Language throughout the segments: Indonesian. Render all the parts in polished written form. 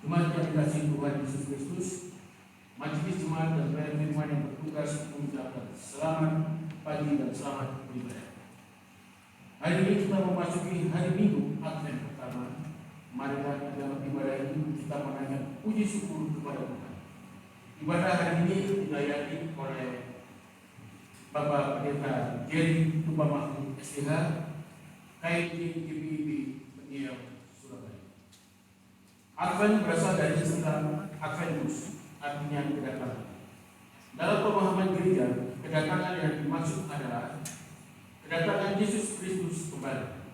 Jemaat yang dikasihi Tuhan Yesus Kristus, majelis jemaat dan pelayan firman yang bertugas mengucapkan selamat pagi dan selamat beribadah. Hari ini kita memasuki hari Minggu Advent pertama. Marilah dalam ibadah ini kita menaikkan puji syukur kepada Tuhan. Ibadah hari ini dilayani oleh Bapak Pendeta Jerry Tupamahmud STH, KIJ GPIB Peniel Surabaya. Advent berasal dari istilah Adventus, artinya kedatangan. Dalam pemahaman gereja, kedatangan yang dimaksud adalah kedatangan Yesus Kristus kembali.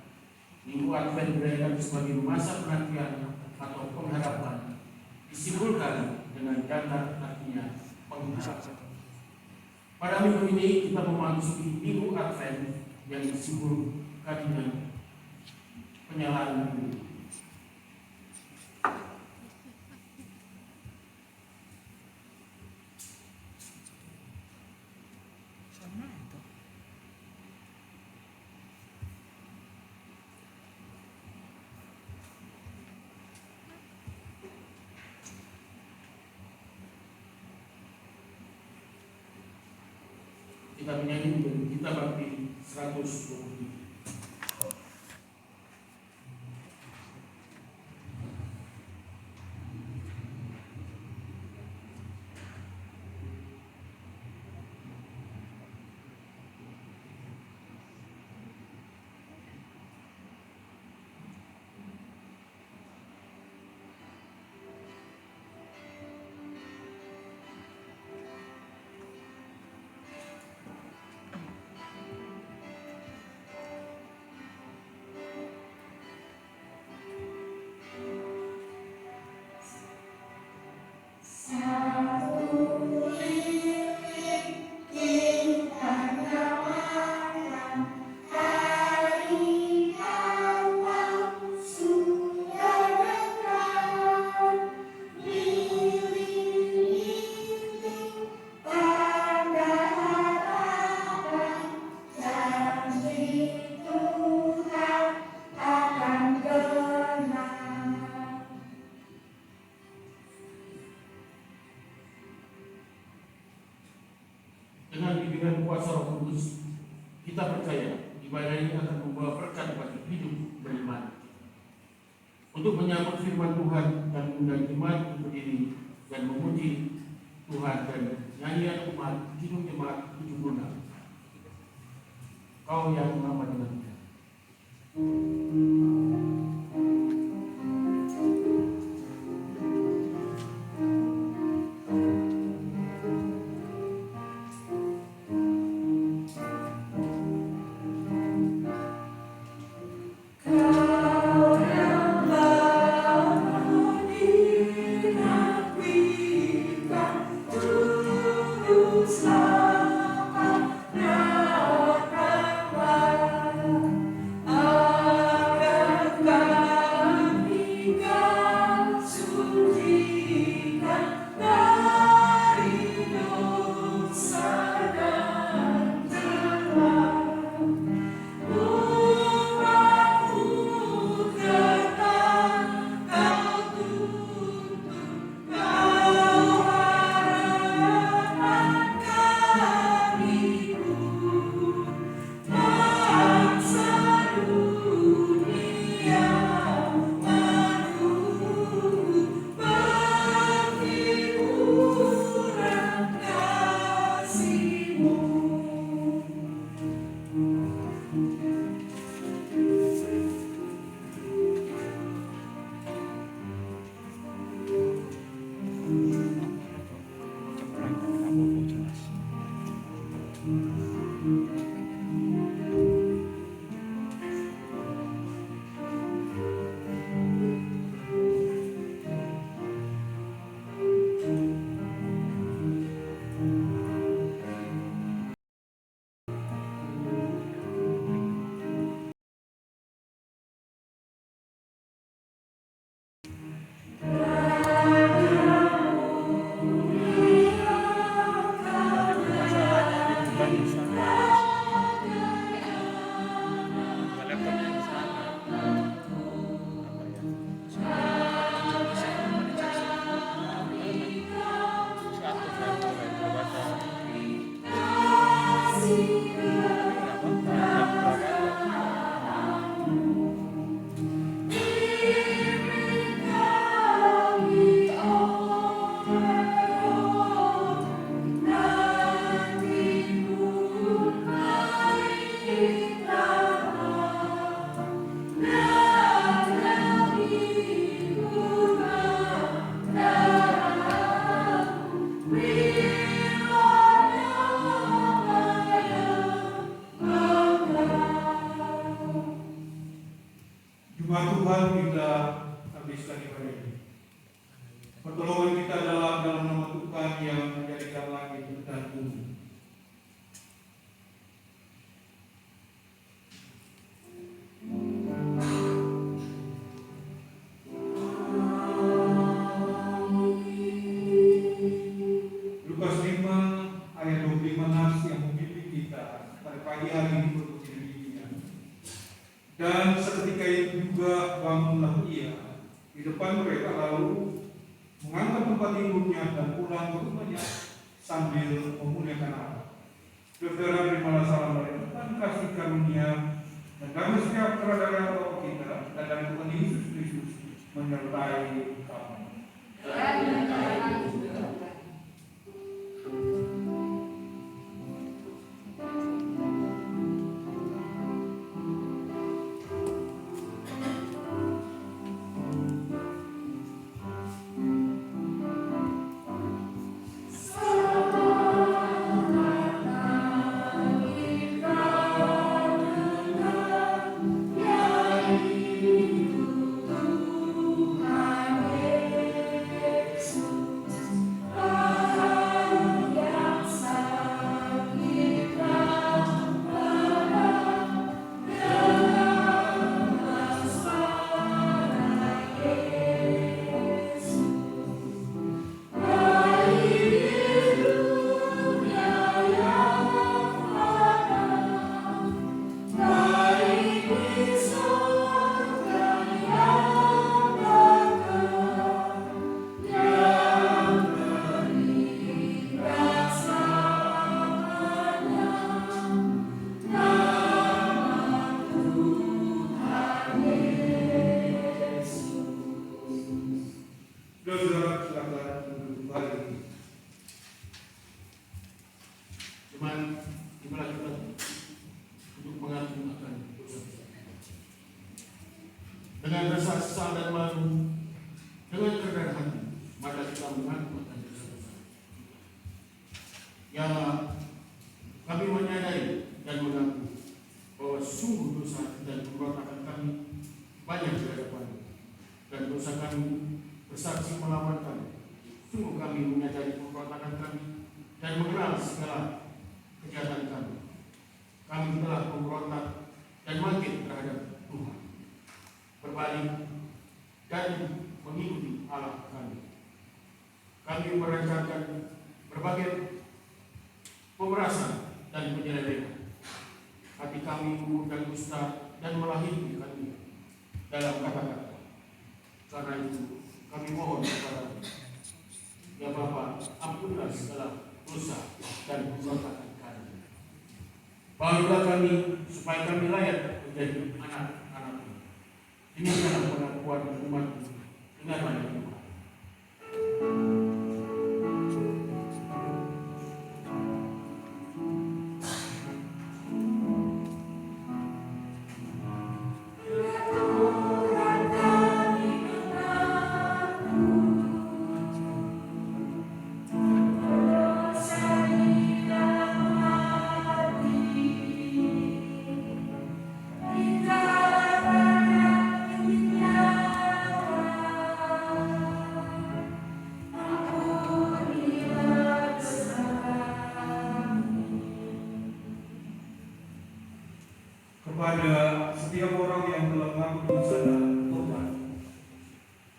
Minggu Advent dirayakan sebagai masa penantian atau pengharapan, disimpulkan dengan kata artinya pengharapan. Pada minggu ini kita memasuki Minggu Advent yang disimpulkan dengan penyalaan lilin. Kita menyanyi dari Kitab Bakti 123. Dengan bimbingan kuasa Roh Kudus, kita percaya ibadah ini akan membawa berkat bagi hidup beriman. Untuk menyambut firman Tuhan dan mengundang jemaat untuk berdiri dan memuji Tuhan dan nyanyian umat Kidung Jemaat 76. Kau yang lama dinantikan. Pertolongan kita dalam nama Tuhan yang menjadikan langit dan bumi. Lukas 5 ayat 25 nas yang membimbing kita pada pagi hari ini berbunyi demikian. Dan seketika itu juga bangunlah ia di depan mereka, lalu mengangkat tempat tidurnya dan pulang ke rumahnya sambil memuliakan Allah. Saudara, terimalah salam dari Tuhan, kasih karunia dan damai sejahtera dari Allah kita dan dari Tuhan Yesus Kristus menyertai kamu. Dengan rasa sesal dan malu, dengan kerendahan hati, maka kita mengaku akan dosa-dosa. Ya, kami menyadari dan mengaku bahwa sungguh dosa dan pemberontakan kami banyak di hadapan, dan dosa kami bersaksi melawan kami. Sungguh kami menyadari pemberontakan kami dan mengenal segala kejahatan kami. Kami telah memberontak dan bangkit terhadap Tuhan, berbalik dan mengikuti Allah kami. Kami merencanakan berbagai pemerasan dan penyelewengan. Hati kami mengundang dusta dan melahirkan kami dalam kata-kata. Karena itu kami mohon kepada Ya Bapa, ampunlah segala dosa dan pemberontakan kami. Barulah kami supaya kami layak menjadi anak-anak-Mu. Demikianlah pengakuan umat dengan banyak Tuhan. Kepada setiap orang yang telah mengaku dosa dan tobat,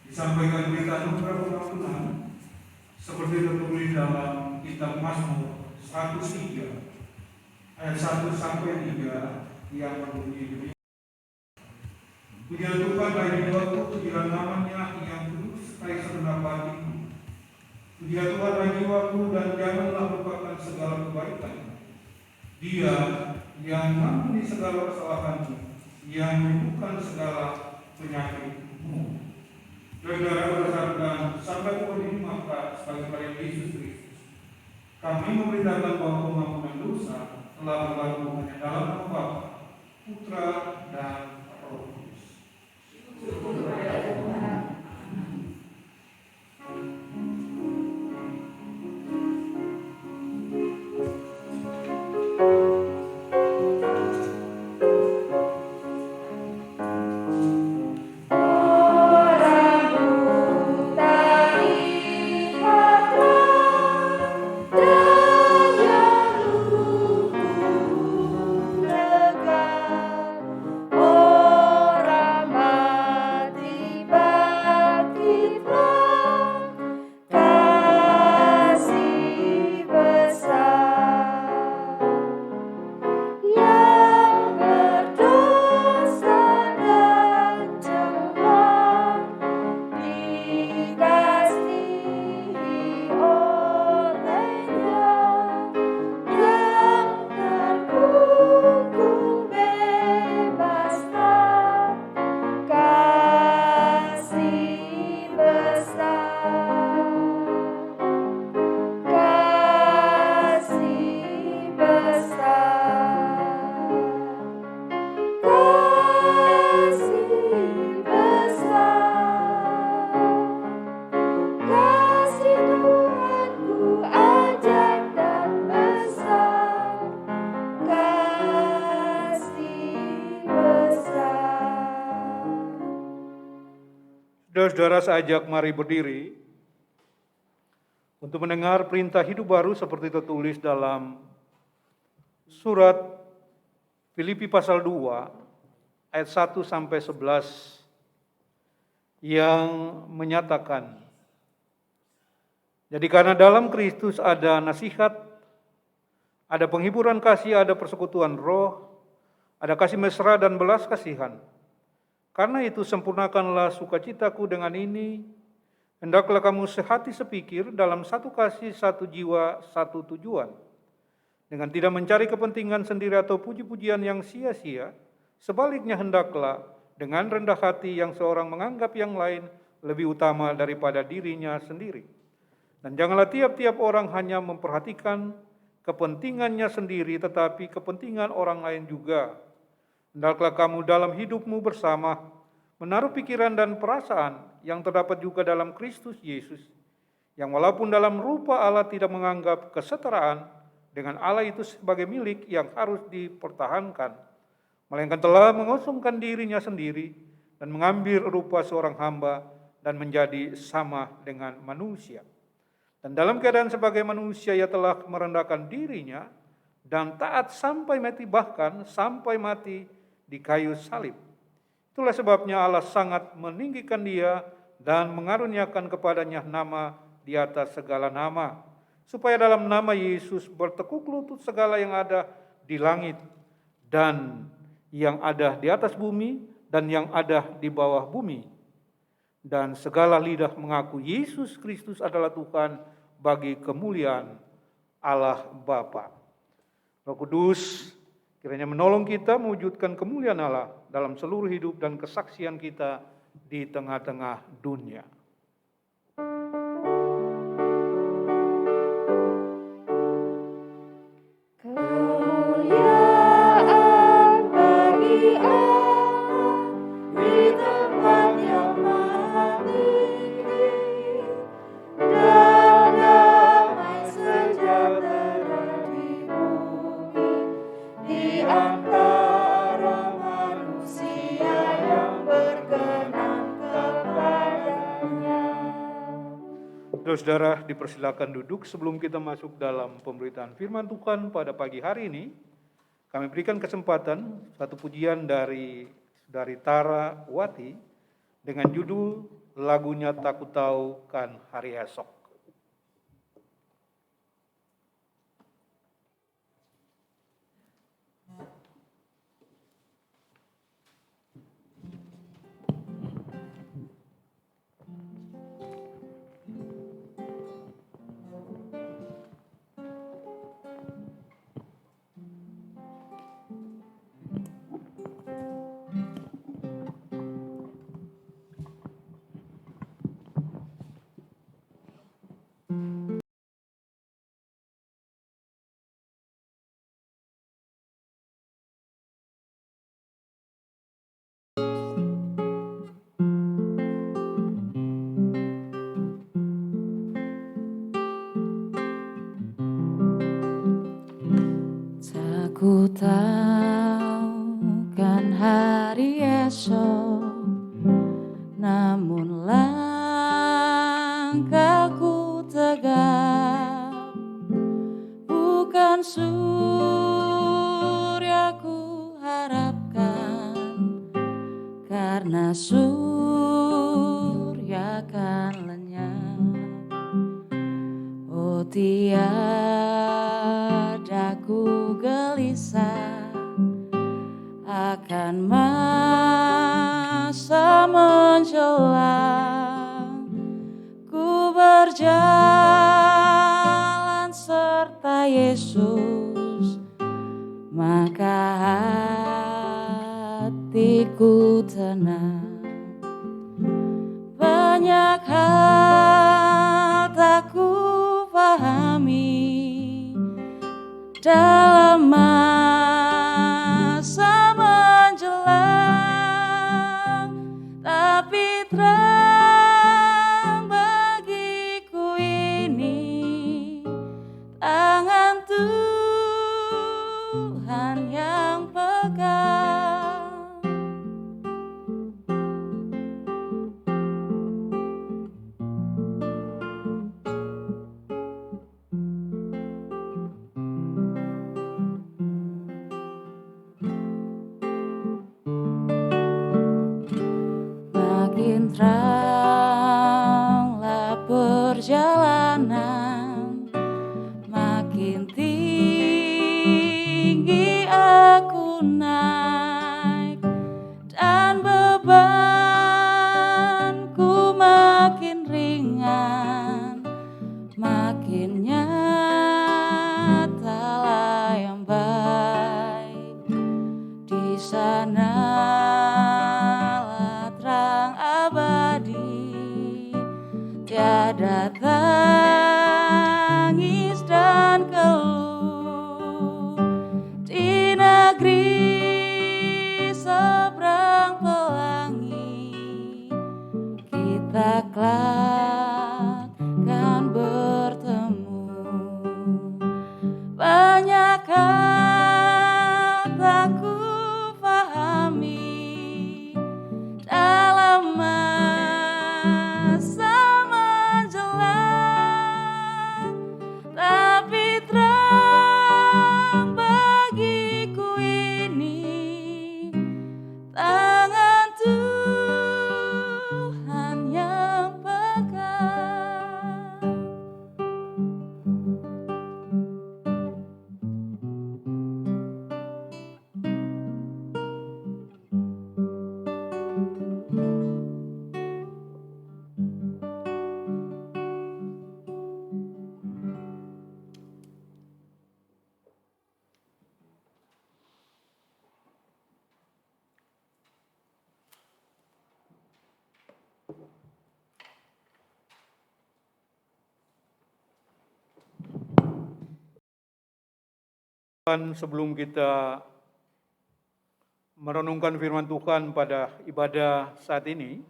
disampaikan berita anugerah pengampunan seperti tertulis dalam kitab Mazmur 103 ayat 1 sampai 3 yang berbunyi demikian. Pujilah Tuhan hai jiwaku, pujilah namanya yang kudus hai segenap hatiku. Pujilah Tuhan hai jiwaku dan janganlah lupakan segala kebaikan. Dia yang mengampuni segala kesalahanmu, yang menyembuhkan segala penyakitmu. Saudara berdasarkan sampai pukul ini maka sebagai pelayan Yesus Kristus, kami memberitakan bahwa pengampunan dosa telah berlaku hanya dalam nama Bapa, Putra dan Roh Kudus. Orang buta Saudara-saudara, saya ajak mari berdiri untuk mendengar perintah hidup baru seperti tertulis dalam surat Filipi pasal 2 ayat 1 sampai 11 yang menyatakan, jadi karena dalam Kristus ada nasihat, ada penghiburan kasih, ada persekutuan roh, ada kasih mesra dan belas kasihan. Karena itu sempurnakanlah sukacitaku dengan ini, hendaklah kamu sehati sepikir dalam satu kasih, satu jiwa, satu tujuan. Dengan tidak mencari kepentingan sendiri atau puji-pujian yang sia-sia, sebaliknya hendaklah dengan rendah hati yang seorang menganggap yang lain lebih utama daripada dirinya sendiri. Dan janganlah tiap-tiap orang hanya memperhatikan kepentingannya sendiri, tetapi kepentingan orang lain juga. Hendaklah kamu dalam hidupmu bersama menaruh pikiran dan perasaan yang terdapat juga dalam Kristus Yesus, yang walaupun dalam rupa Allah tidak menganggap kesetaraan dengan Allah itu sebagai milik yang harus dipertahankan, melainkan telah mengosongkan dirinya sendiri dan mengambil rupa seorang hamba dan menjadi sama dengan manusia. Dan dalam keadaan sebagai manusia ia telah merendahkan dirinya dan taat sampai mati, bahkan sampai mati di kayu salib. Itulah sebabnya Allah sangat meninggikan dia dan mengaruniakan kepadanya nama di atas segala nama, supaya dalam nama Yesus bertekuk lutut segala yang ada di langit dan yang ada di atas bumi dan yang ada di bawah bumi, dan segala lidah mengaku Yesus Kristus adalah Tuhan bagi kemuliaan Allah Bapa. Roh Kudus kiranya menolong kita mewujudkan kemuliaan Allah dalam seluruh hidup dan kesaksian kita di tengah-tengah dunia. Saudara, dipersilakan duduk. Sebelum kita masuk dalam pemberitaan firman Tuhan pada pagi hari ini, kami berikan kesempatan satu pujian dari Tara Wati dengan judul lagunya Tak Ku Tahu Kan Hari Esok. Ku tahu kan hari esok, namun langkahku tegak, bukan surya ku harapkan, karena surya kan lenyap. Oh tiada ku gelisah akan masa menjelang, ku berjalan serta Yesus, maka hatiku tenang. Banyak hal tak ku pahami dalam masa menjelang, tapi terang bagiku ini tangan Tuhan yang pegang. teranglah perjalanan, makin tinggi aku naik dan bebanku makin ringan, makin nyatalah yang baik. Di sanalah terang abadi, tiada tangis dan keluh. Di negeri seberang pelangi, kita kelak kan bertemu. Banyak hal tak ku pahami dalam masa menjelang, tapi terang bagiku ini tangan Tuhan yang pegang. Sebelum kita merenungkan firman Tuhan pada ibadah saat ini,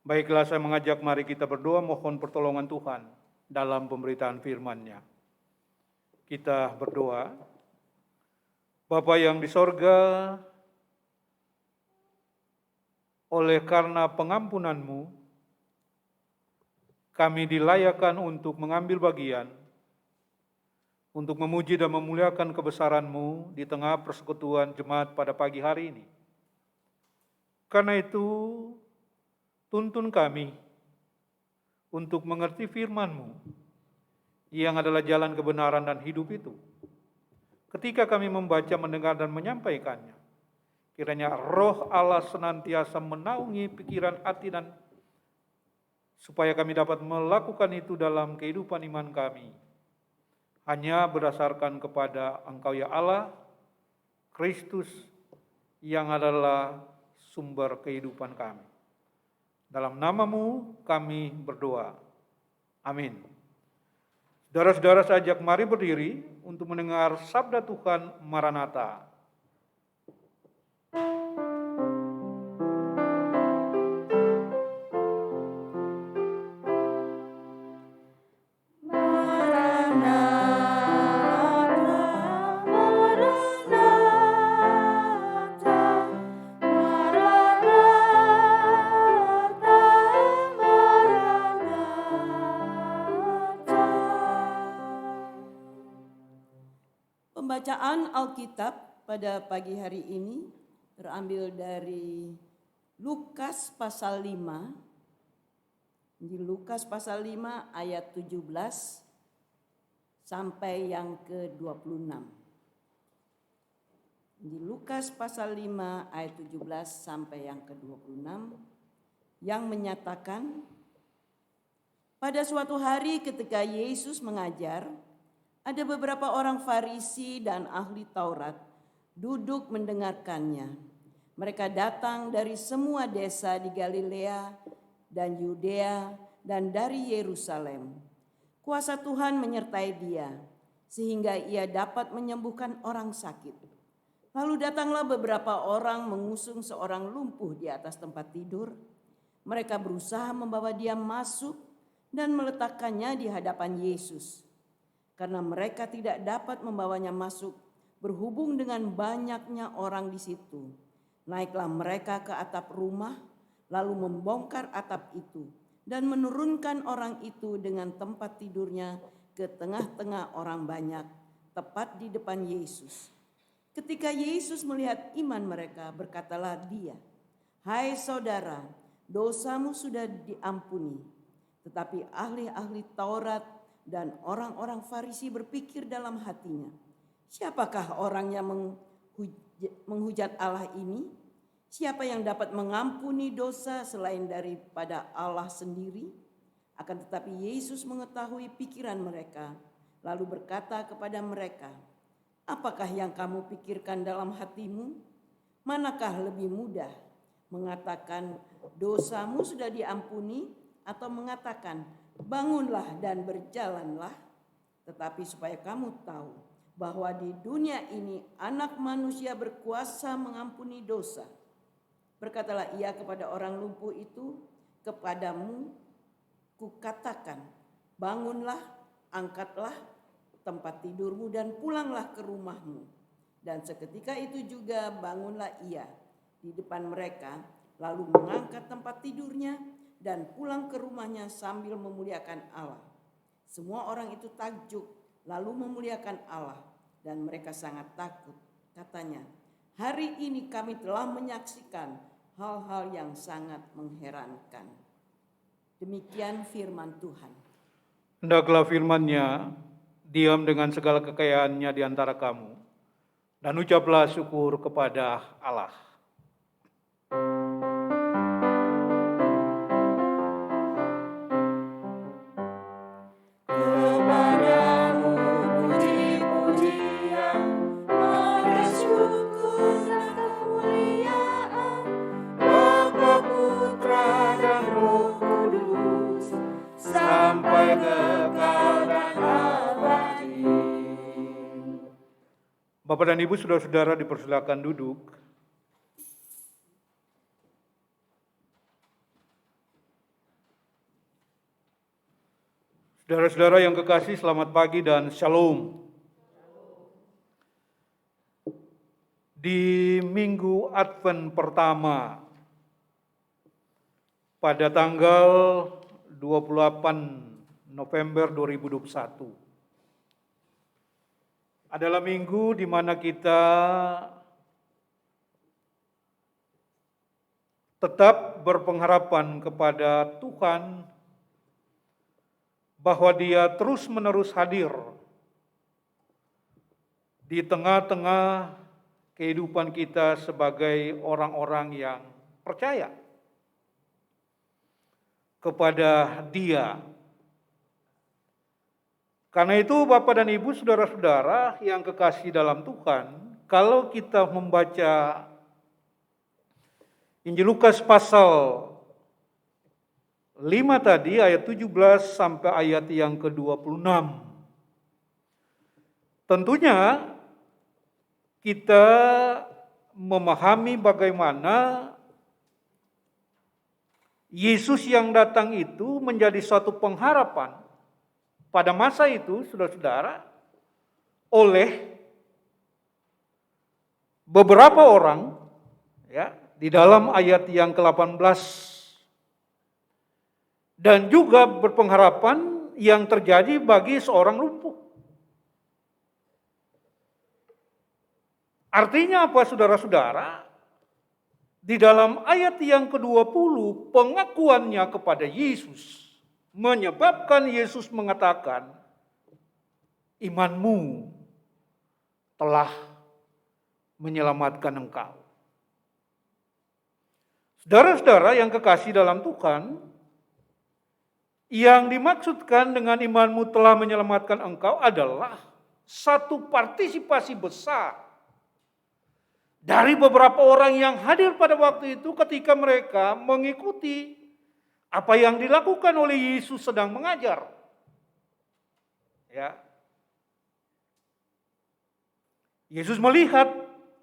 baiklah saya mengajak mari kita berdoa mohon pertolongan Tuhan dalam pemberitaan firman-Nya. Kita berdoa. Bapa yang di sorga, oleh karena pengampunan-Mu, kami dilayakkan untuk mengambil bagian, untuk memuji dan memuliakan kebesaran-Mu di tengah persekutuan jemaat pada pagi hari ini. Karena itu, tuntun kami untuk mengerti firman-Mu, yang adalah jalan kebenaran dan hidup itu. Ketika kami membaca, mendengar, dan menyampaikannya, kiranya Roh Allah senantiasa menaungi pikiran, hati, dan supaya kami dapat melakukan itu dalam kehidupan iman kami, hanya berdasarkan kepada Engkau ya Allah, Kristus yang adalah sumber kehidupan kami. Dalam nama-Mu kami berdoa. Amin. Saudara-saudara, saya ajak mari berdiri untuk mendengar sabda Tuhan Maranatha. Pembacaan Alkitab pada pagi hari ini terambil dari Lukas pasal 5. Di Lukas pasal 5 ayat 17 sampai yang ke-26. Di Lukas pasal 5 ayat 17 sampai yang ke-26 yang menyatakan, pada suatu hari ketika Yesus mengajar, ada beberapa orang Farisi dan ahli Taurat duduk mendengarkannya. Mereka datang dari semua desa di Galilea dan Yudea dan dari Yerusalem. Kuasa Tuhan menyertai dia, sehingga ia dapat menyembuhkan orang sakit. Lalu datanglah beberapa orang mengusung seorang lumpuh di atas tempat tidur. Mereka berusaha membawa dia masuk dan meletakkannya di hadapan Yesus. Karena mereka tidak dapat membawanya masuk berhubung dengan banyaknya orang di situ. Naiklah mereka ke atap rumah, lalu membongkar atap itu dan menurunkan orang itu dengan tempat tidurnya ke tengah-tengah orang banyak, tepat di depan Yesus. Ketika Yesus melihat iman mereka, berkatalah dia, "Hai saudara, dosamu sudah diampuni. Tetapi ahli-ahli Taurat dan orang-orang Farisi berpikir dalam hatinya, siapakah orang yang menghujat Allah ini? Siapa yang dapat mengampuni dosa selain daripada Allah sendiri? Akan tetapi Yesus mengetahui pikiran mereka, lalu berkata kepada mereka, apakah yang kamu pikirkan dalam hatimu? Manakah lebih mudah, mengatakan dosamu sudah diampuni, atau mengatakan bangunlah dan berjalanlah? Tetapi supaya kamu tahu bahwa di dunia ini Anak Manusia berkuasa mengampuni dosa. Berkatalah ia kepada orang lumpuh itu, kepadamu kukatakan, bangunlah, angkatlah tempat tidurmu dan pulanglah ke rumahmu. Dan seketika itu juga bangunlah ia di depan mereka, lalu mengangkat tempat tidurnya dan pulang ke rumahnya sambil memuliakan Allah. Semua orang itu takjub lalu memuliakan Allah, dan mereka sangat takut. Katanya, hari ini kami telah menyaksikan hal-hal yang sangat mengherankan. Demikian firman Tuhan. Hendaklah firman-Nya diam dengan segala kekayaannya di antara kamu, dan ucaplah syukur kepada Allah. Kepadamu puji-pujian, maka syukur dan kemuliaan, Bapa, Putra, dan Roh Kudus, sampai kekal dan abadi. Bapak dan Ibu, saudara-saudara, dipersilakan duduk. Saudara-saudara yang kekasih, selamat pagi dan shalom. Di minggu Advent pertama, pada tanggal 28 November 2021, adalah minggu di mana kita tetap berpengharapan kepada Tuhan bahwa Dia terus-menerus hadir di tengah-tengah kehidupan kita sebagai orang-orang yang percaya kepada Dia. Karena itu Bapak dan Ibu, saudara-saudara yang kekasih dalam Tuhan, kalau kita membaca Injil Lukas pasal 5 tadi, ayat 17 sampai ayat yang ke-26. Tentunya kita memahami bagaimana Yesus yang datang itu menjadi suatu pengharapan pada masa itu, saudara-saudara, oleh beberapa orang, ya, di dalam ayat yang ke-18, dan juga berpengharapan yang terjadi bagi seorang lumpuh. Artinya apa, saudara-saudara? Di dalam ayat yang ke-20, pengakuannya kepada Yesus menyebabkan Yesus mengatakan, imanmu telah menyelamatkan engkau. Saudara-saudara yang kekasih dalam Tuhan, yang dimaksudkan dengan imanmu telah menyelamatkan engkau adalah satu partisipasi besar dari beberapa orang yang hadir pada waktu itu ketika mereka mengikuti apa yang dilakukan oleh Yesus sedang mengajar. Ya. Yesus melihat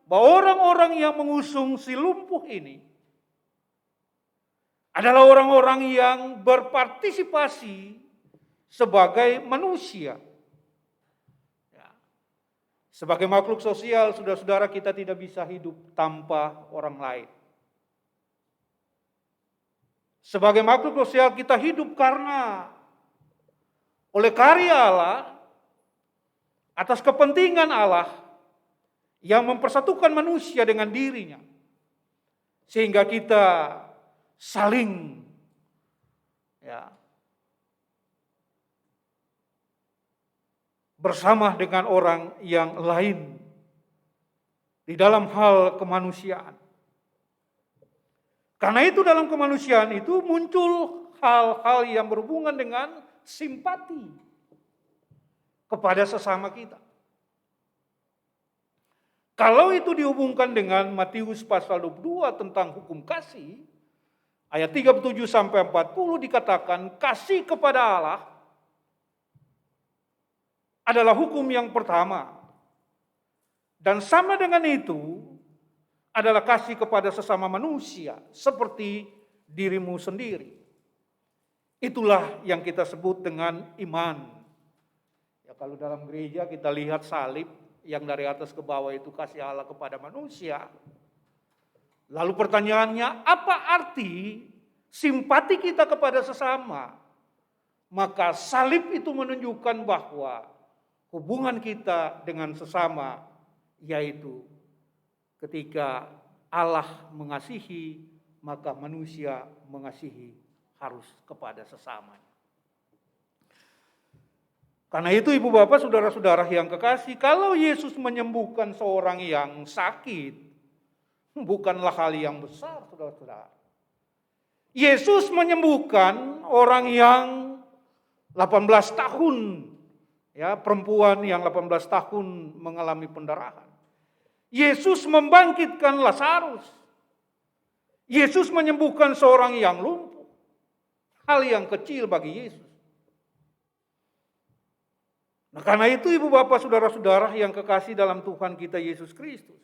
bahwa orang-orang yang mengusung si lumpuh ini adalah orang-orang yang berpartisipasi sebagai manusia. Ya. Sebagai makhluk sosial, saudara-saudara, kita tidak bisa hidup tanpa orang lain. Sebagai makhluk sosial kita hidup karena oleh karya Allah, atas kepentingan Allah yang mempersatukan manusia dengan dirinya. Sehingga kita saling bersama dengan orang yang lain di dalam hal kemanusiaan. Karena itu dalam kemanusiaan itu muncul hal-hal yang berhubungan dengan simpati kepada sesama kita. Kalau itu dihubungkan dengan Matius pasal 22 tentang hukum kasih, ayat 37 sampai 40 dikatakan kasih kepada Allah adalah hukum yang pertama. Dan sama dengan itu adalah kasih kepada sesama manusia seperti dirimu sendiri. Itulah yang kita sebut dengan iman. Ya, kalau dalam gereja kita lihat salib yang dari atas ke bawah itu kasih Allah kepada manusia. Lalu pertanyaannya, apa arti simpati kita kepada sesama? Maka salib itu menunjukkan bahwa hubungan kita dengan sesama, yaitu ketika Allah mengasihi, maka manusia mengasihi harus kepada sesamanya. Karena itu ibu bapak, saudara-saudara yang kekasih, kalau Yesus menyembuhkan seorang yang sakit, bukanlah hal yang besar, saudara-saudara. Yesus menyembuhkan orang yang 18 tahun, ya, perempuan yang 18 tahun mengalami pendarahan. Yesus membangkitkan Lazarus. Yesus menyembuhkan seorang yang lumpuh. Hal yang kecil bagi Yesus. Nah, karena itu ibu bapak, saudara-saudara yang kekasih dalam Tuhan kita Yesus Kristus,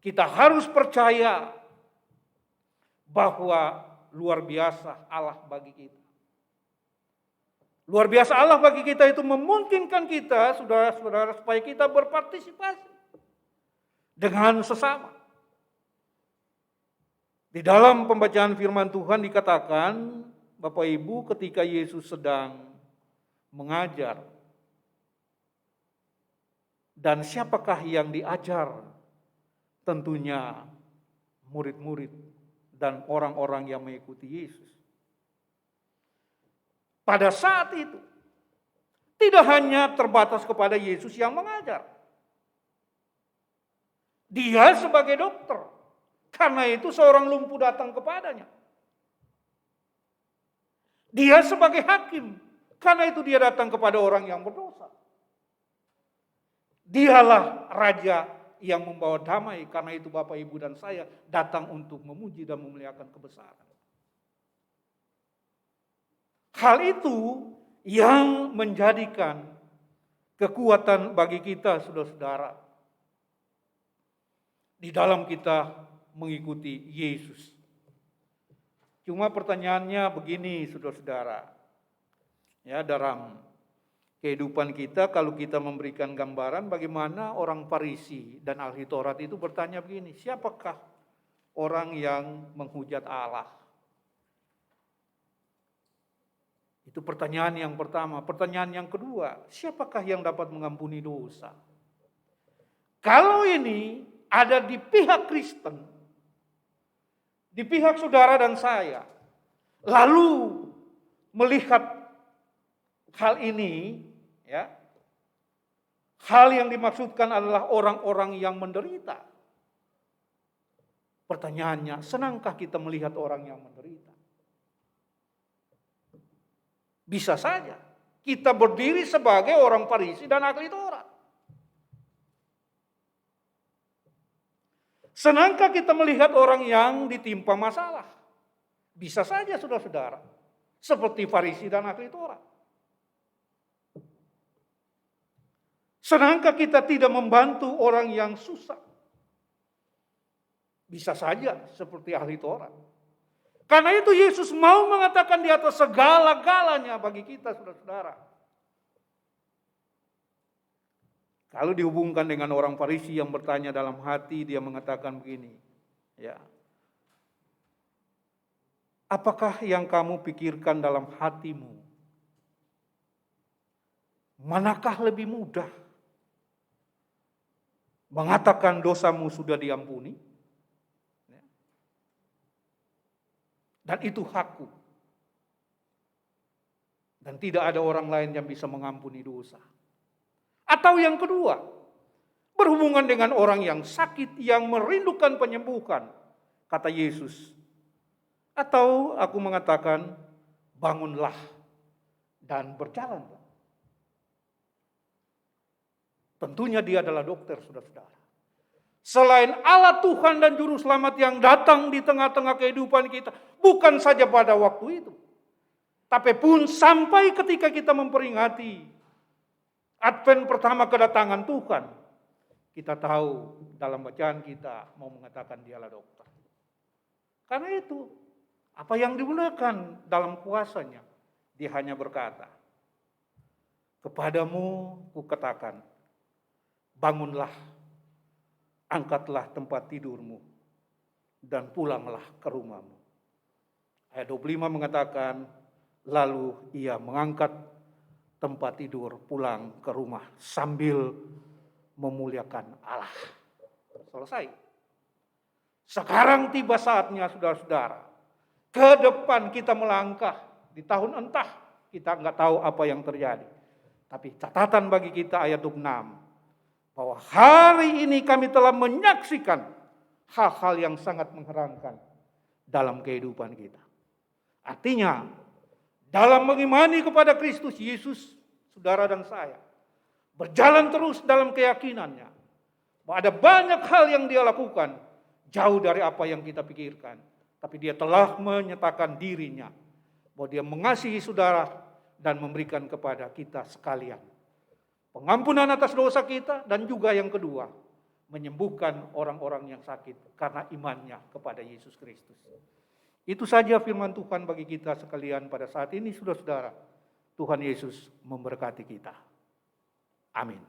kita harus percaya bahwa luar biasa Allah bagi kita. Luar biasa Allah bagi kita itu memungkinkan kita, saudara-saudara, supaya kita berpartisipasi dengan sesama. Di dalam pembacaan firman Tuhan dikatakan, Bapak Ibu, ketika Yesus sedang mengajar, dan siapakah yang diajar? Tentunya murid-murid dan orang-orang yang mengikuti Yesus. Pada saat itu, tidak hanya terbatas kepada Yesus yang mengajar. Dia sebagai dokter, karena itu seorang lumpuh datang kepadanya. Dia sebagai hakim, karena itu dia datang kepada orang yang berdosa. Dialah raja yang membawa damai, karena itu Bapak, Ibu, dan saya datang untuk memuji dan memuliakan kebesaran. Hal itu yang menjadikan kekuatan bagi kita, saudara-saudara, di dalam kita mengikuti Yesus. Cuma pertanyaannya begini, saudara-saudara. Ya, dalam kehidupan kita, kalau kita memberikan gambaran bagaimana orang Farisi dan ahli Taurat itu bertanya begini, siapakah orang yang menghujat Allah? Itu pertanyaan yang pertama. Pertanyaan yang kedua, siapakah yang dapat mengampuni dosa? Kalau ini ada di pihak Kristen, di pihak saudara dan saya, lalu melihat hal ini, ya, hal yang dimaksudkan adalah orang-orang yang menderita. Pertanyaannya, senangkah kita melihat orang yang menderita? Bisa saja kita berdiri sebagai orang Farisi dan ahli Taurat. Senangkah kita melihat orang yang ditimpa masalah? Bisa saja, saudara-saudara, seperti Farisi dan ahli Taurat. Senangkah kita tidak membantu orang yang susah? Bisa saja seperti ahli Taurat. Karena itu Yesus mau mengatakan di atas segala-galanya bagi kita, saudara-saudara. Kalau dihubungkan dengan orang Farisi yang bertanya dalam hati, dia mengatakan begini, ya. Apakah yang kamu pikirkan dalam hatimu? Manakah lebih mudah? Mengatakan dosamu sudah diampuni? Dan itu hakku. Dan tidak ada orang lain yang bisa mengampuni dosa. Atau yang kedua, berhubungan dengan orang yang sakit, yang merindukan penyembuhan, kata Yesus. Atau aku mengatakan, bangunlah dan berjalanlah. Tentunya dia adalah dokter, saudara-saudara. Selain Allah Tuhan dan Juru Selamat yang datang di tengah-tengah kehidupan kita, bukan saja pada waktu itu, tapi pun sampai ketika kita memperingati Advent pertama kedatangan Tuhan, kita tahu dalam bacaan kita mau mengatakan dialah dokter. Karena itu, apa yang digunakan dalam kuasanya, dia hanya berkata, kepadamu kukatakan, bangunlah, angkatlah tempat tidurmu, dan pulanglah ke rumahmu. Ayat 25 mengatakan, lalu ia mengangkat tempat tidur pulang ke rumah sambil memuliakan Allah. Selesai. Sekarang tiba saatnya saudara-saudara, ke depan kita melangkah di tahun entah, kita nggak tahu apa yang terjadi. Tapi catatan bagi kita ayat 26, bahwa hari ini kami telah menyaksikan hal-hal yang sangat mengherankan dalam kehidupan kita. Artinya, dalam mengimani kepada Kristus Yesus, saudara dan saya, berjalan terus dalam keyakinannya, bahwa ada banyak hal yang dia lakukan, jauh dari apa yang kita pikirkan. Tapi dia telah menyatakan dirinya, bahwa dia mengasihi saudara dan memberikan kepada kita sekalian pengampunan atas dosa kita, dan juga yang kedua, menyembuhkan orang-orang yang sakit karena imannya kepada Yesus Kristus. Itu saja firman Tuhan bagi kita sekalian pada saat ini, saudara-saudara. Tuhan Yesus memberkati kita. Amin.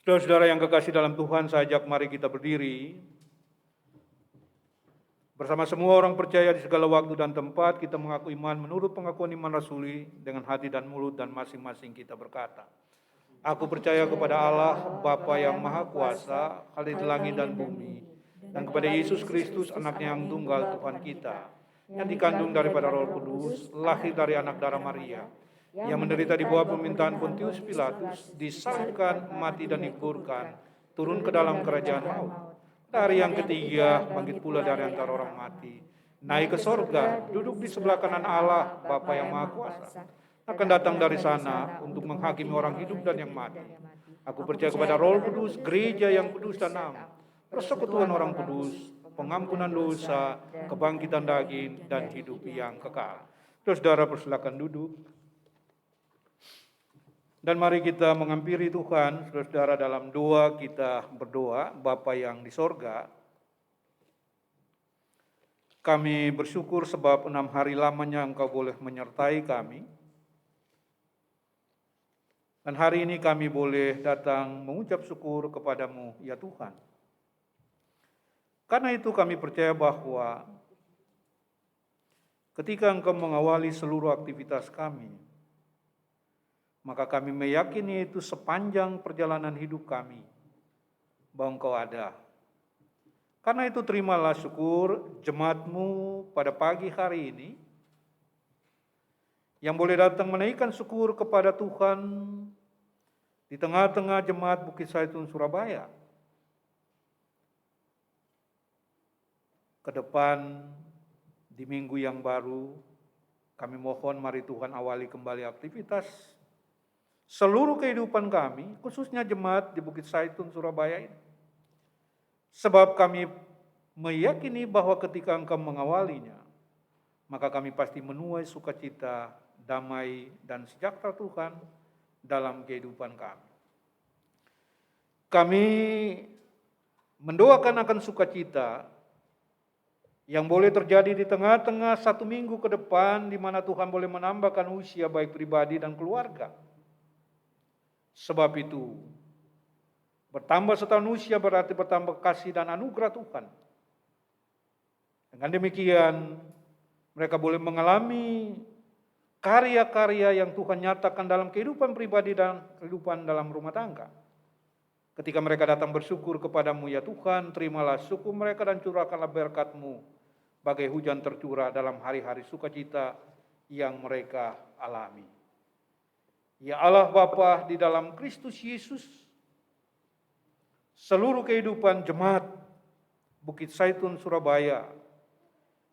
Saudara-saudara yang kekasih dalam Tuhan, saya ajak mari kita berdiri. Bersama semua orang percaya di segala waktu dan tempat, kita mengaku iman menurut pengakuan iman rasuli dengan hati dan mulut, dan masing-masing kita berkata, aku percaya kepada Allah, Bapa yang Maha Kuasa, Khalid langit dan bumi, dan kepada Yesus Kristus, anaknya yang tunggal Tuhan kita, yang dikandung daripada Roh Kudus, lahir dari anak darah Maria, yang menderita di bawah pemerintahan Pontius Pilatus, disalibkan, mati dan dikuburkan, turun ke dalam kerajaan maut. Dari yang ketiga, bangkit pula dari antara orang mati, naik ke sorga, duduk di sebelah kanan Allah, Bapa yang Maha Kuasa, akan datang dari sana untuk menghakimi orang hidup dan yang mati. Aku percaya kepada Roh Kudus, gereja yang kudus dan am, persekutuan orang kudus, pengampunan dosa, kebangkitan daging, dan hidup yang kekal. Saudara, persilakan duduk. Dan mari kita menghampiri Tuhan, saudara-saudara, dalam doa kita berdoa. Bapa yang di sorga, kami bersyukur sebab 6 hari lamanya Engkau boleh menyertai kami. Dan hari ini kami boleh datang mengucap syukur kepadamu, ya Tuhan. Karena itu kami percaya bahwa ketika Engkau mengawali seluruh aktivitas kami, maka kami meyakini itu sepanjang perjalanan hidup kami, bahwa Engkau ada. Karena itu terimalah syukur jemaat-Mu pada pagi hari ini, yang boleh datang menaikkan syukur kepada Tuhan di tengah-tengah jemaat Bukit Zaitun Surabaya. Ke depan di minggu yang baru, kami mohon mari Tuhan awali kembali aktivitas seluruh kehidupan kami, khususnya jemaat di Bukit Zaitun Surabaya ini. Sebab kami meyakini bahwa ketika Engkau mengawalinya, maka kami pasti menuai sukacita, damai, dan sejahtera Tuhan dalam kehidupan kami. Kami mendoakan akan sukacita yang boleh terjadi di tengah-tengah 1 minggu ke depan, di mana Tuhan boleh menambahkan usia baik pribadi dan keluarga. Sebab itu, bertambah setahun usia berarti bertambah kasih dan anugerah Tuhan. Dengan demikian, mereka boleh mengalami karya-karya yang Tuhan nyatakan dalam kehidupan pribadi dan kehidupan dalam rumah tangga. Ketika mereka datang bersyukur kepadamu, ya Tuhan, terimalah syukur mereka dan curahkanlah berkat-Mu bagai hujan tercurah dalam hari-hari sukacita yang mereka alami. Ya Allah Bapa, di dalam Kristus Yesus, seluruh kehidupan jemaat Bukit Zaitun Surabaya,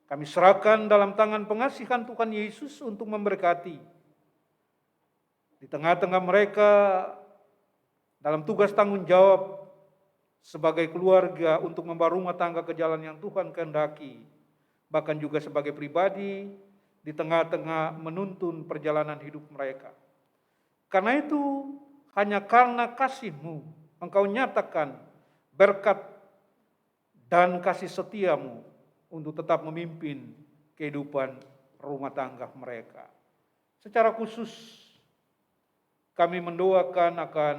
kami serahkan dalam tangan pengasihan Tuhan Yesus untuk memberkati. Di tengah-tengah mereka, dalam tugas tanggung jawab sebagai keluarga untuk membawa rumah tangga ke jalan yang Tuhan kehendaki, bahkan juga sebagai pribadi, di tengah-tengah menuntun perjalanan hidup mereka. Karena itu, hanya karena kasih-Mu, Engkau nyatakan berkat dan kasih setia-Mu untuk tetap memimpin kehidupan rumah tangga mereka. Secara khusus, kami mendoakan akan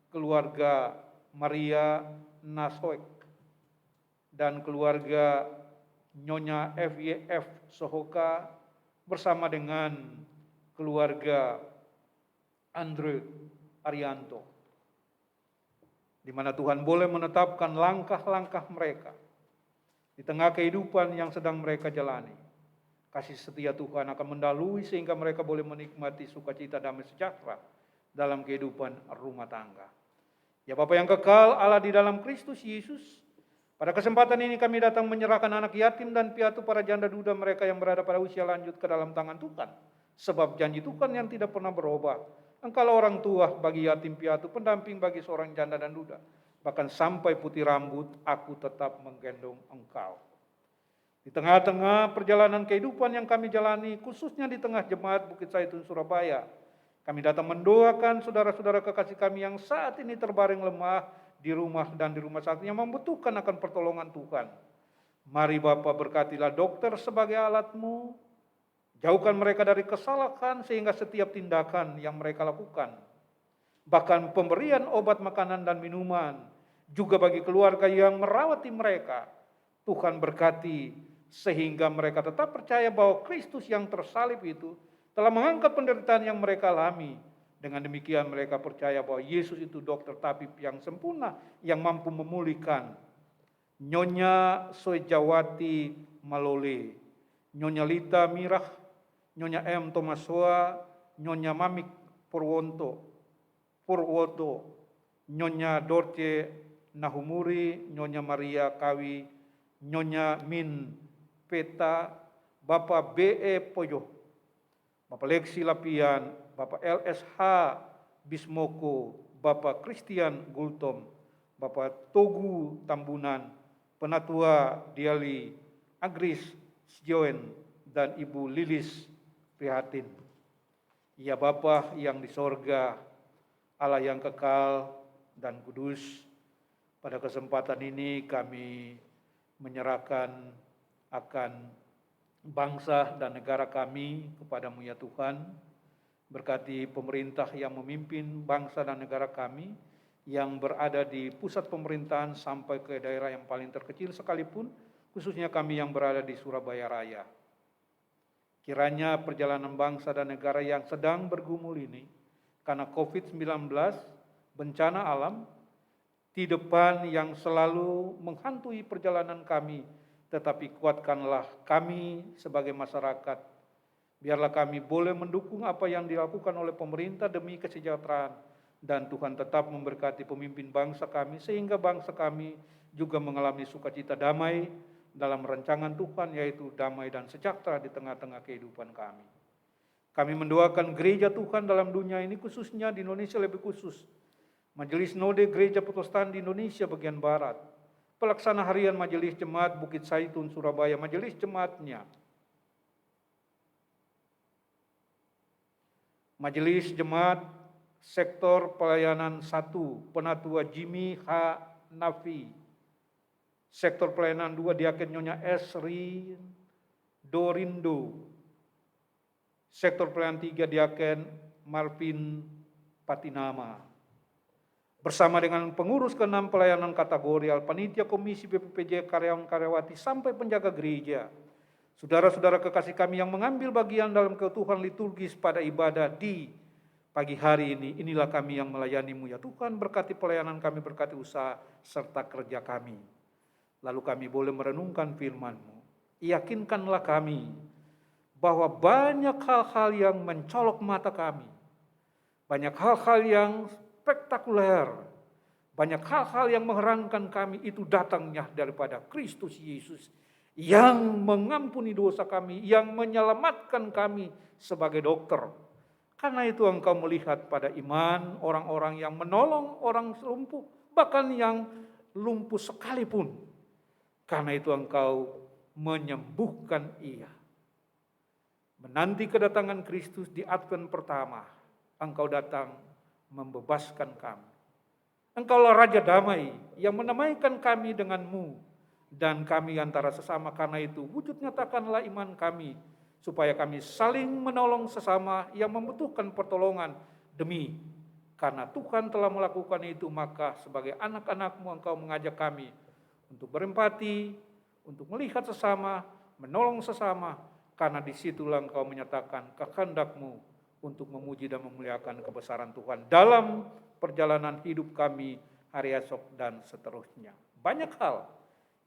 keluarga Maria Nasoek dan keluarga Nyonya FYF Sohoka bersama dengan keluarga Andre Arianto, di mana Tuhan boleh menetapkan langkah-langkah mereka di tengah kehidupan yang sedang mereka jalani. Kasih setia Tuhan akan mendahului sehingga mereka boleh menikmati sukacita damai sejahtera dalam kehidupan rumah tangga. Ya Bapa yang kekal, Allah di dalam Kristus Yesus, pada kesempatan ini kami datang menyerahkan anak yatim dan piatu para janda duda mereka yang berada pada usia lanjut ke dalam tangan Tuhan. Sebab janji Tuhan yang tidak pernah berubah, Engkaulah orang tua bagi yatim piatu, pendamping bagi seorang janda dan duda. Bahkan sampai putih rambut, aku tetap menggendong Engkau. Di tengah-tengah perjalanan kehidupan yang kami jalani, khususnya di tengah jemaat Bukit Zaitun Surabaya, kami datang mendoakan saudara-saudara kekasih kami yang saat ini terbaring lemah di rumah dan di rumah sakit yang membutuhkan akan pertolongan Tuhan. Mari Bapa berkatilah dokter sebagai alat-Mu, jauhkan mereka dari kesalahan sehingga setiap tindakan yang mereka lakukan, bahkan pemberian obat makanan dan minuman, juga bagi keluarga yang merawati mereka, Tuhan berkati sehingga mereka tetap percaya bahwa Kristus yang tersalib itu telah mengangkat penderitaan yang mereka alami. Dengan demikian mereka percaya bahwa Yesus itu dokter tabib yang sempurna yang mampu memulihkan. Nyonya Soejawati Malole, Nyonya Lita Mirah, Nyonya M. Tomasoa, Nyonya Mamik Purwoto, Nyonya Dorce Nahumuri, Nyonya Maria Kawi, Nyonya Min Peta, Bapak B.E. Poyo, Bapak Lexi Lapian, Bapak LSH Bismoko, Bapak Christian Gultom, Bapak Togu Tambunan, Penatua Diali Agris Sjoen, dan Ibu Lilis Prihatin. Ya Bapa yang di sorga, Allah yang kekal dan kudus, pada kesempatan ini kami menyerahkan akan bangsa dan negara kami kepadamu ya Tuhan. Berkati pemerintah yang memimpin bangsa dan negara kami, yang berada di pusat pemerintahan sampai ke daerah yang paling terkecil sekalipun, khususnya kami yang berada di Surabaya Raya. Kiranya perjalanan bangsa dan negara yang sedang bergumul ini, karena COVID-19, bencana alam, di depan yang selalu menghantui perjalanan kami, tetapi kuatkanlah kami sebagai masyarakat. Biarlah kami boleh mendukung apa yang dilakukan oleh pemerintah demi kesejahteraan, dan Tuhan tetap memberkati pemimpin bangsa kami, sehingga bangsa kami juga mengalami sukacita damai dalam rancangan Tuhan, yaitu damai dan sejahtera di tengah-tengah kehidupan kami. Kami mendoakan gereja Tuhan dalam dunia ini, khususnya di Indonesia lebih khusus. Majelis Sinode Gereja Protestan di Indonesia bagian Barat, pelaksana harian Majelis Jemaat Bukit Saitun Surabaya, majelis jemaatnya, Majelis Jemaat Sektor Pelayanan 1, Penatua Jimmy H. Nafi, Sektor Pelayanan 2, Diaken Nyonya S. Dorindo, Sektor Pelayanan 3, Diaken Marvin Patinama, bersama dengan pengurus ke-6 pelayanan kategorial, panitia komisi BPPJ, karyawan-karyawati, sampai penjaga gereja, saudara-saudara kekasih kami yang mengambil bagian dalam ketuhanan liturgis pada ibadah di pagi hari ini. Inilah kami yang melayani-Mu ya Tuhan, berkati pelayanan kami, berkati usaha serta kerja kami. Lalu kami boleh merenungkan firman-Mu. Yakinkanlah kami bahwa banyak hal-hal yang mencolok mata kami, banyak hal-hal yang spektakuler, banyak hal-hal yang mengherankan kami, itu datangnya daripada Kristus Yesus yang mengampuni dosa kami, yang menyelamatkan kami sebagai dokter. Karena itu Engkau melihat pada iman orang-orang yang menolong orang lumpuh, bahkan yang lumpuh sekalipun. Karena itu Engkau menyembuhkan ia. Menanti kedatangan Kristus di Advent pertama, Engkau datang membebaskan kami. Engkaulah Raja Damai yang mendamaikan kami dengan-Mu dan kami antara sesama. Karena itu wujud nyatakanlah iman kami, supaya kami saling menolong sesama yang membutuhkan pertolongan. Demi karena Tuhan telah melakukan itu, maka sebagai anak-anak-Mu Engkau mengajak kami untuk berempati, untuk melihat sesama, menolong sesama, karena disitulah Engkau menyatakan kehendak-Mu untuk memuji dan memuliakan kebesaran Tuhan dalam perjalanan hidup kami hari esok dan seterusnya. Banyak hal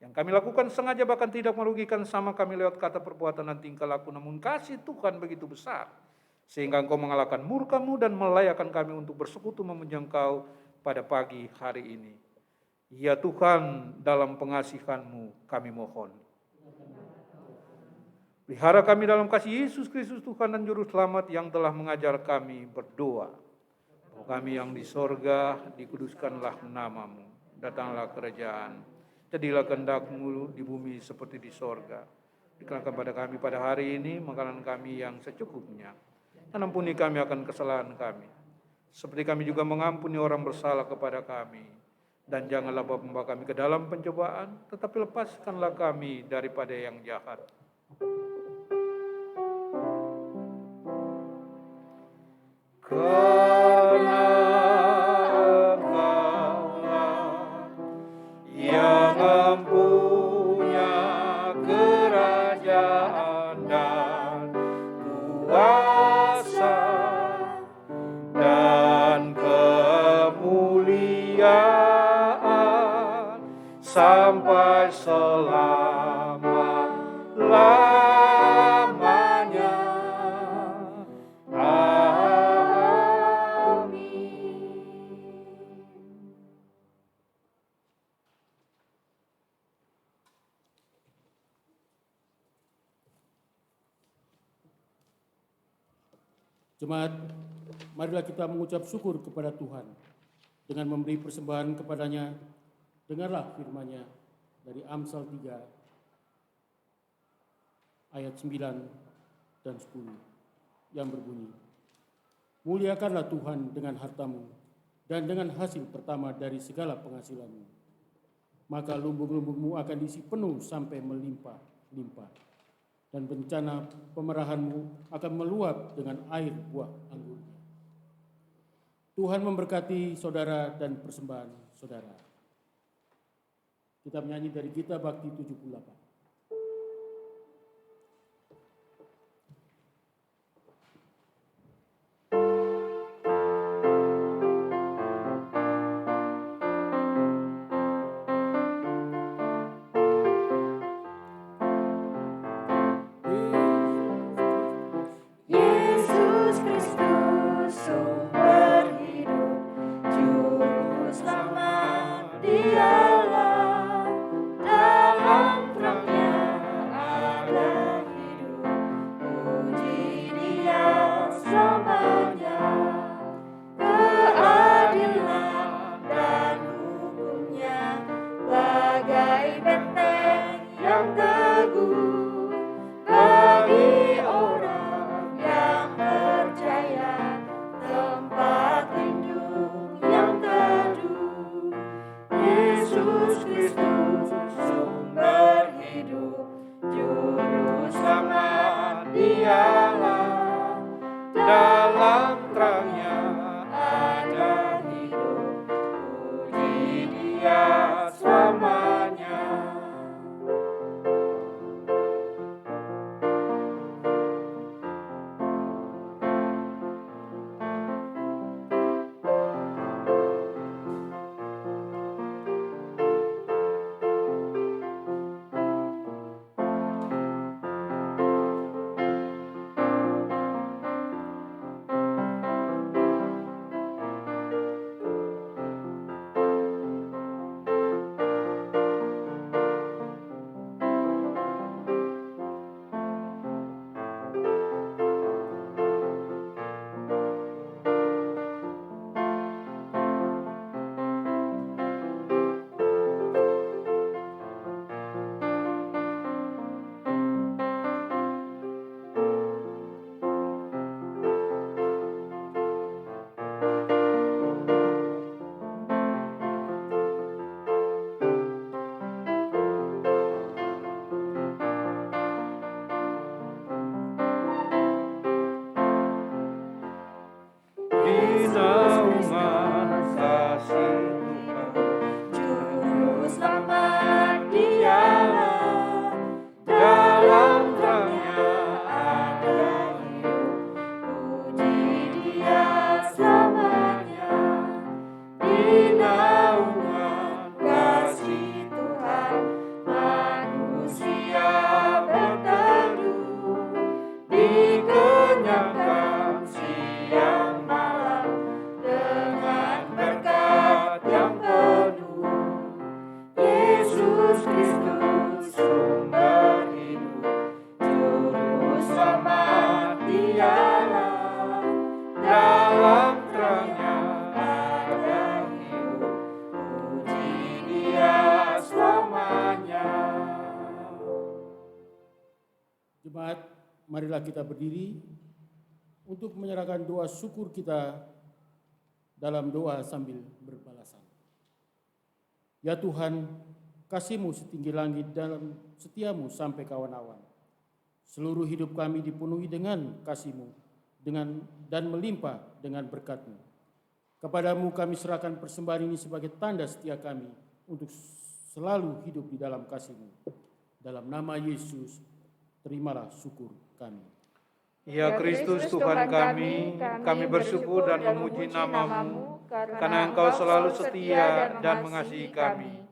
yang kami lakukan sengaja bahkan tidak merugikan sama kami lewat kata, perbuatan, dan tingkah laku, namun kasih Tuhan begitu besar, sehingga Engkau mengalahkan murka-Mu dan melayakkan kami untuk bersekutu memuji Engkau pada pagi hari ini. Ya Tuhan, dalam pengasihan-Mu kami mohon. Pelihara kami dalam kasih Yesus Kristus Tuhan dan Juru Selamat yang telah mengajar kami berdoa. Kami yang di sorga, dikuduskanlah nama-Mu, datanglah kerajaan, jadilah kehendak-Mu di bumi seperti di sorga. Berikanlah pada kami pada hari ini makanan kami yang secukupnya, dan ampuni kami akan kesalahan kami, seperti kami juga mengampuni orang bersalah kepada kami. Dan janganlah membawa kami ke dalam pencobaan, tetapi lepaskanlah kami daripada yang jahat. Karena Engkaulah yang mempunyai kerajaan dan kuasa dan kemuliaan sampai selama-lamanya. Jemaat, marilah kita mengucap syukur kepada Tuhan dengan memberi persembahan kepadanya. Dengarlah firman-Nya dari Amsal 3 ayat 9 dan 10 yang berbunyi, muliakanlah Tuhan dengan hartamu dan dengan hasil pertama dari segala penghasilanmu. Maka lumbung-lumbungmu akan diisi penuh sampai melimpah-limpah, dan bencana pemerahanmu akan meluap dengan air buah anggurnya. Tuhan memberkati saudara dan persembahan saudara. Kita menyanyi dari Gita Bakti 78. Yesus Kristus sumber hidup, juru selamat Dialah, dalam terangnya ada hidup, puji Dia selamanya. Keadilan dan hukumnya bagai benteng yang teguh bagi orang yang percaya, tempat lindung yang teduh. Yesus Kristus sumber hidup, juru selamat Dialah, dalam terangnya ada hidup, puji Dia selamanya. Di naungan kasih Tuhan, Juru selamat Dialah, dalam terangnya ada hidup, puji Dia selamanya. Di naungan kasih Tuhan, manusia berteduh, dikenyangkan siang malam dengan berkat yang penuh. Yesus Kristus sumber hidup, juru selamat Dialah, dalam terangnya ada hidup, puji Dia selamanya. Jemaat, marilah kita berdiri untuk menyerahkan doa syukur kita dalam doa sambil berbalasan. Ya Tuhan, kasih-Mu setinggi langit dalam setiamu sampai kawan-awan. Seluruh hidup kami dipenuhi dengan kasih-Mu dan melimpah dengan berkat-Mu. Kepadamu kami serahkan persembahan ini sebagai tanda setia kami untuk selalu hidup di dalam kasih-Mu. Dalam nama Yesus, terimalah syukur kami. Ya Kristus Tuhan kami bersyukur dan memuji nama-Mu, karena Engkau selalu setia dan mengasihi kami.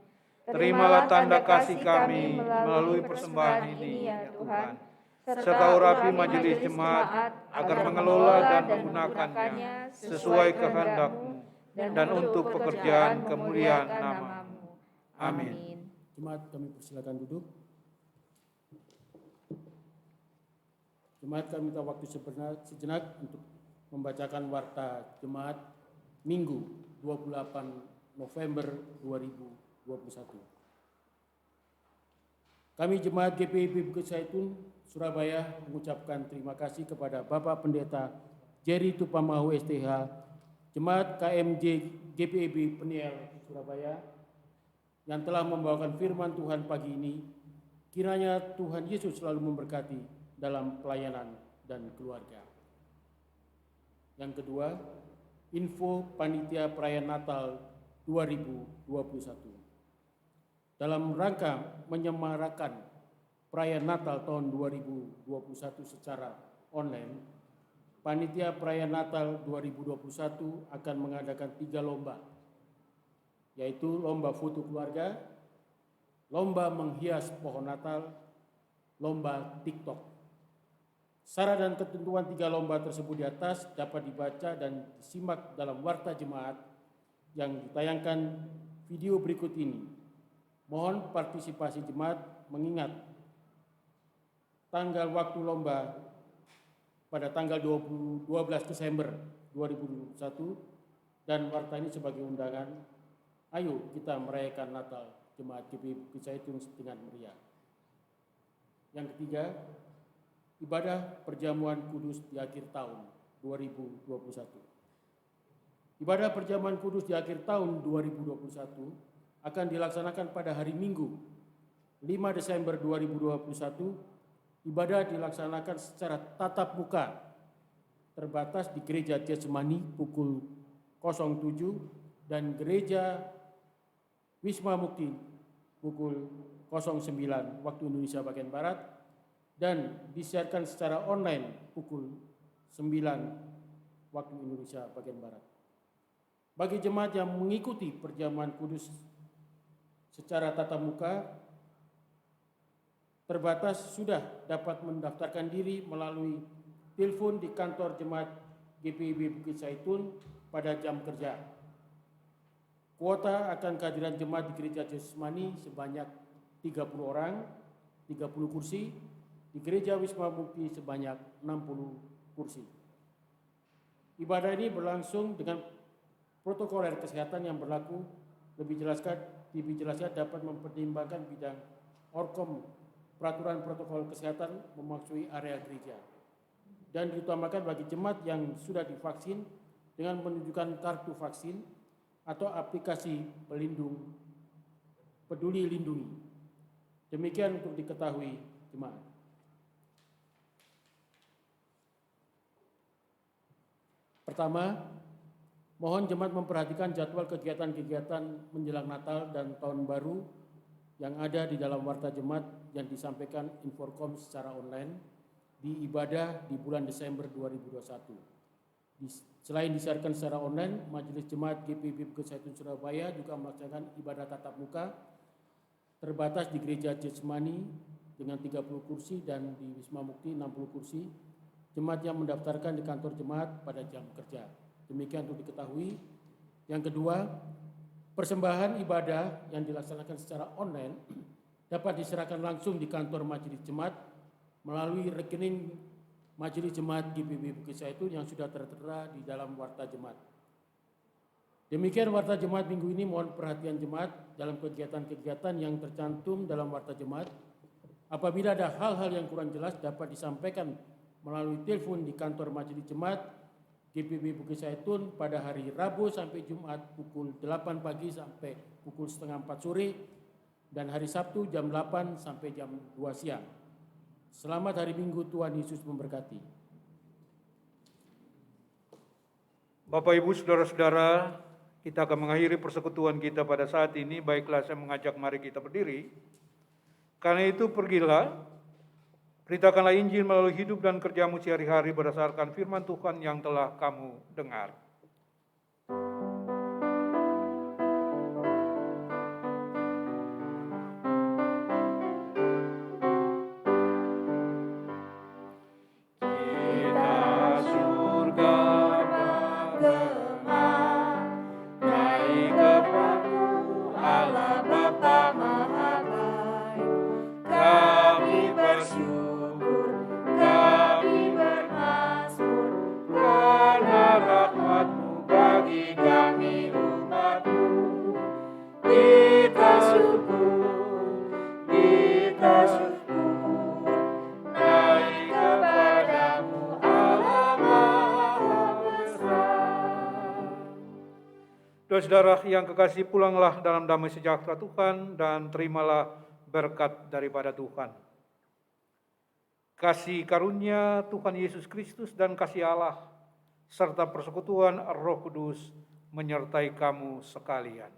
Terimalah tanda kasih kami melalui persembahan ini, ya Tuhan. Serta urapi majelis jemaat agar mengelola dan menggunakannya sesuai kehendak-Mu dan untuk pekerjaan kemuliaan nama-Mu. Amin. Jemaat, kami persilakan duduk. Jemaat, kami minta waktu sejenak untuk membacakan warta jemaat Minggu 28 November 2021. Kami jemaat GPIB Bukit Zaitun Surabaya mengucapkan terima kasih kepada Bapak Pendeta Jerry Tupamahu STH Jemaat KMJ GPIB Peniel Surabaya yang telah membawakan firman Tuhan pagi ini, kiranya Tuhan Yesus selalu memberkati dalam pelayanan dan keluarga. Yang kedua, info panitia perayaan Natal 2021. Dalam rangka menyemarakan perayaan Natal tahun 2021 secara online, panitia perayaan Natal 2021 akan mengadakan 3 lomba, yaitu lomba foto keluarga, lomba menghias pohon Natal, lomba TikTok. Syarat dan ketentuan 3 lomba tersebut di atas dapat dibaca dan disimak dalam warta jemaat yang ditayangkan video berikut ini. Mohon partisipasi jemaat mengingat tanggal waktu lomba pada tanggal 12 Desember 2021 dan warta ini sebagai undangan. Ayo kita merayakan Natal Jemaat GPIB Bukit Zaitun dengan meriah. Yang ketiga, ibadah perjamuan kudus di akhir tahun 2021. Ibadah perjamuan kudus di akhir tahun 2021 akan dilaksanakan pada hari Minggu 5 Desember 2021. Ibadah dilaksanakan secara tatap muka terbatas di Gereja Getsemani pukul 07 dan Gereja Wisma Mukti pukul 09 waktu Indonesia bagian Barat dan disiarkan secara online pukul 9 waktu Indonesia bagian Barat. Bagi jemaat yang mengikuti perjamuan kudus secara tatap muka terbatas sudah dapat mendaftarkan diri melalui telepon di kantor jemaat GPIB Bukit Zaitun pada jam kerja. Kuota akan kehadiran jemaat di Gereja Getsemani sebanyak 30 orang, 30 kursi, di Gereja Wisma Mukti sebanyak 60 kursi. Ibadah ini berlangsung dengan protokoler kesehatan yang berlaku. Lebih jelasnya dapat mempertimbangkan bidang Orkom peraturan protokol kesehatan memasuki area gereja dan diutamakan bagi jemaat yang sudah divaksin dengan menunjukkan kartu vaksin atau aplikasi pelindung Peduli Lindungi. Demikian untuk diketahui jemaat. Pertama, mohon jemaat memperhatikan jadwal kegiatan-kegiatan menjelang Natal dan Tahun Baru yang ada di dalam warta jemaat yang disampaikan Inforkom secara online di ibadah di bulan Desember 2021. Selain disiarkan secara online, Majelis Jemaat GPIB Bukit Zaitun Surabaya juga melaksanakan ibadah tatap muka terbatas di Gereja Getsemani dengan 30 kursi dan di Wisma Mukti 60 kursi. Jemaat yang mendaftarkan di kantor jemaat pada jam kerja. Demikian untuk diketahui. Yang kedua, persembahan ibadah yang dilaksanakan secara online dapat diserahkan langsung di kantor Majelis Jemaat melalui rekening Majelis Jemaat GPIB Bukit Zaitun yang sudah tertera di dalam warta jemaat. Demikian warta jemaat minggu ini. Mohon perhatian jemaat dalam kegiatan-kegiatan yang tercantum dalam warta jemaat. Apabila ada hal-hal yang kurang jelas dapat disampaikan melalui telepon di kantor Majelis Jemaat GPIB Bukit Zaitun pada hari Rabu sampai Jumat pukul 8 pagi sampai pukul setengah 4 sore dan hari Sabtu jam 8 sampai jam 2 siang. Selamat hari Minggu, Tuhan Yesus memberkati. Bapak, Ibu, Saudara-saudara, kita akan mengakhiri persekutuan kita pada saat ini. Baiklah, saya mengajak mari kita berdiri. Karena itu pergilah, beritakanlah Injil melalui hidup dan kerjamu sehari-hari berdasarkan firman Tuhan yang telah kamu dengar. Saudara-saudara yang kekasih, pulanglah dalam damai sejahtera Tuhan dan terimalah berkat daripada Tuhan. Kasih karunia Tuhan Yesus Kristus dan kasih Allah serta persekutuan Roh Kudus menyertai kamu sekalian.